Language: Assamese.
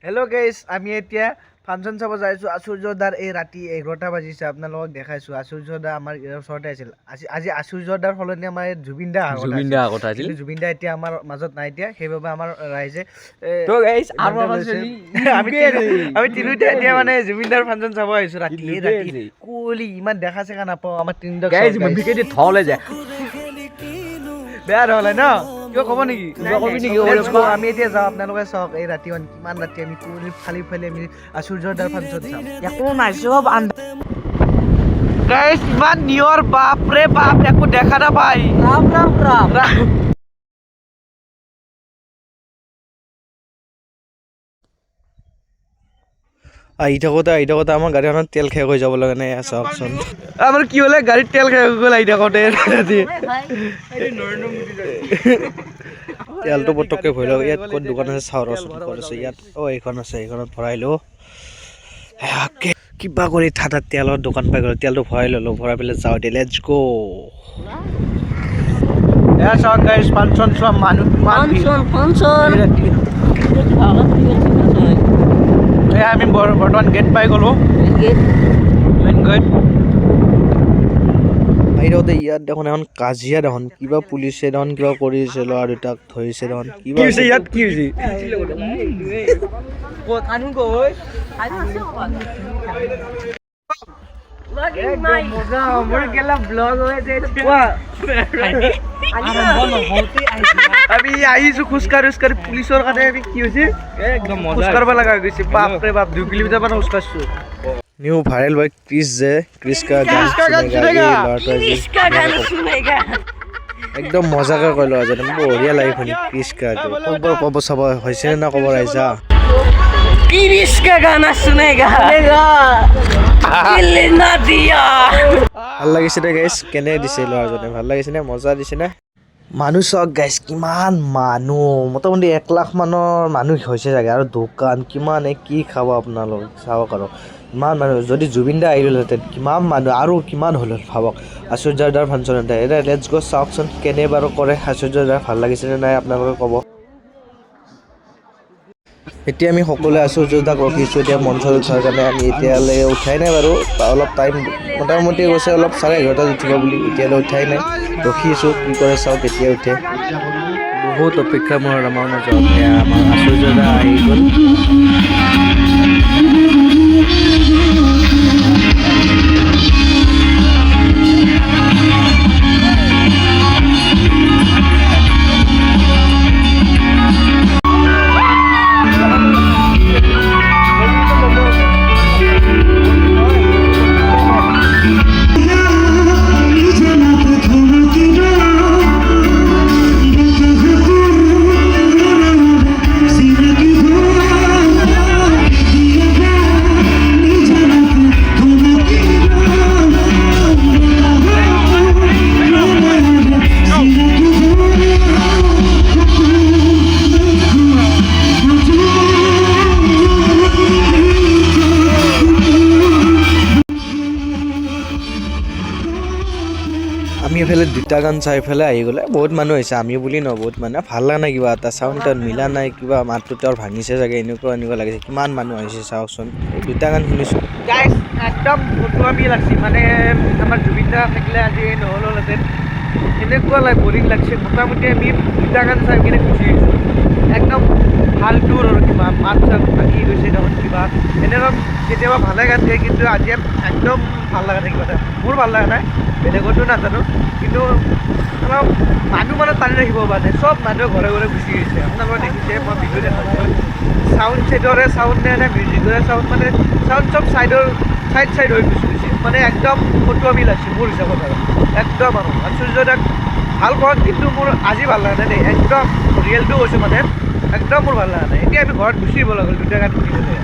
হেল্ল' গাইজ, আমি এতিয়া ফাংচন চাব যাইছোঁ। আচুৰ্যদাৰ এই ৰাতি 11টা বাজিছে। আপোনালোকক দেখাইছোঁ আচুৰ্যদা আমাৰ ওচৰতে আছিল। আজি আচুৰ্যদাৰ সলনি আমাৰ জুবিন দা কথা আছিল। জুবিন দা এতিয়া আমাৰ মাজত নাই এতিয়া, সেইবাবে আমাৰ ৰাইজে আমি তিনিওটা এতিয়া মানে জুবিন দাৰ ফাংচন চাব আহিছোঁ। ৰাতি কুঁৱলী ইমান দেখা চেকা নাপাওঁ। আমাৰ তিনিটা বেয়া নহ'লে ন কিবা ক'ব নেকি? আমি এতিয়া যাওঁ, আপোনালোকে চাওক এই ৰাতি কিমান ৰাতি আমি কুঁৱলী ফালি ফালি আমি আচুৰ্যদাৰ ফাংচন চাম। একো নাই, চব গাইজ ইমান নিয়ৰ, বাপৰে বাপ, একো দেখা নাপায়। আহি থাকোঁতে আমাৰ গাড়ীখনত তেল শেষ হৈ যাব লাগে নে চাওকচোন। আমাৰ কি হ'লে গাড়ীত তেল শেষ হৈ গ'ল আহি থাকোঁতে। তেলটো পটককৈ ভৰি লওক। ইয়াত ক'ত দোকান আছে চাওঁ ৰচোন, ক'ত আছে ইয়াত। এইখন আছে, এইখনত ভৰাই লওঁ। কিবা কৰি ঠাণ্ডা তেলৰ দোকান পাই গ'লো, তেলটো ভৰাই ল'লোঁ। ভৰাই পেলাই যাওঁ এতিয়া, লেটছ গ'। এয়া চাওক গাইজ, ফাংচন চোৱা মানুহ এয়া আমি বৰ্তমান গেট পাই গ'লোঁ, মেইন গেট। ইয়াত দেখোন এখন কাজিয়া দেখোন, কিবা পুলিচে দেখোন কিবা কৰিছে, ল'ৰা দুটাক ধৰিছে দেখোন। কিবা ইয়াত কি হৈছে? আমি আহিছোঁ খোজকাঢ়ি পুলিচৰ কাৰণে। আমি কি হৈছে একদম খোজ কাঢ়িব লগা হৈ গৈছে। বাপৰে বাপ, 2 কিলোমিটাৰ মান খোজ কাঢ়িছোঁ। নিউ ভাইৰেল বয় ক্ৰিছ যে, ক্ৰিছ কা গান একদম মজাকে কৈ লোৱা যেন, বঢ়িয়া লাগে শুনি। ক্ৰিছ কা ক'ব চাব হৈছে নে না ক'ব ৰাইজা। ভাল লাগিছে নে গাইছ? কেনে দিছে ল'ৰাজনে? ভাল লাগিছে নে? মজা দিছে নে? মানুহ চাওক গাইছ, কিমান মানুহ, মোটামুটি 1 লাখ মানৰ মানুহ হৈছে চাগে। আৰু দোকান কিমান, কি খাব আপোনালোক চাওক। আৰু ইমান মানুহ, যদি জুবিন দা আহিলহেঁতেন কিমান মানুহ আৰু কিমান হ'ল ভাবক। আচুৰ্যদাৰ ফাংচন এটা এতিয়া লেটছ গ' চাওকচোন কেনে বাৰু কৰে আচুৰ্যদাৰ। ভাল লাগিছেনে নাই আপোনালোকে ক'ব। এতিয়া আমি সকলোৱে আচুৰ্যদাক ৰখিছোঁ এতিয়া মঞ্চত উঠাৰ কাৰণে। আমি এতিয়ালৈ উঠাই নাই বাৰু, অলপ টাইম মোটামুটি গৈছে, অলপ 11:30 উঠিব বুলি। এতিয়ালৈ উঠাই নাই, ৰখিছোঁ কি কৰে চাওঁ কেতিয়া উঠে। বহুত অপেক্ষা মোৰ আমাৰ মাজত। আমাৰ আচুৰ্যদা আহি গ'ল। আমি এইফালে 2টা গান চাই পেলাই আহি গ'লে বহুত মানুহ আহিছে। আমি বুলি নহয়, বহুত মানুহ। ভাল লগা নাই, কিবা এটা চাউণ্ড মিলা নাই, কিবা মাতটো তেওঁৰ ভাঙিছে চাগে, এনেকুৱা লাগিছে। কিমান মানুহ আহিছে চাওকচোন। এই 2টা গান শুনিছোঁ গাইছ, একদম ফটোৱামি লাগছে। মানে আমাৰ জুবিন দা থাকিলে আজি নহ'লহেঁতেন, এনেকুৱা বৰিং লাগছে। মোটামুটি আমি 2টা গান চাই কিনে গুচি আহিছোঁ। একদম ফাল্টুৰ আৰু কিবা মাত চাত ভাঙি গৈছে দেখোন। কিবা এনেকুৱা কেতিয়াবা ভালে গান দিয়ে, কিন্তু আজি একদম ভাল লগা নাই কিবা এটা। মোৰ ভাল লগা নাই, বেলেগতো নাজানো, কিন্তু অলপ মানুহ মানে টানি ৰাখিব পৰা নাই। চব মানুহে ঘৰে ঘৰে গুচি গৈছে। আপোনালোকে দেখিছে, মই ভিডিঅ' দেখাইছোঁ। চাউণ্ড ছেটৰে চাউণ্ড নে মিউজিকৰে চাউণ্ড, মানে চাউণ্ড চব চাইড হৈ গুচি গৈছে। মানে একদম ফটোৱামি লাগছে মোৰ হিচাপত। আৰু একদম আৰু আচুৰ্যদাক ভাল পাওঁ, কিন্তু মোৰ আজি ভাল লগা নাই দেই। একদম ৰিয়েলটো কৈছোঁ, মানে একদম মোৰ ভাল লগা নাই। এতিয়া আমি ঘৰত গুচি আহিব লাগিল 2টা গান শুনিবলৈ।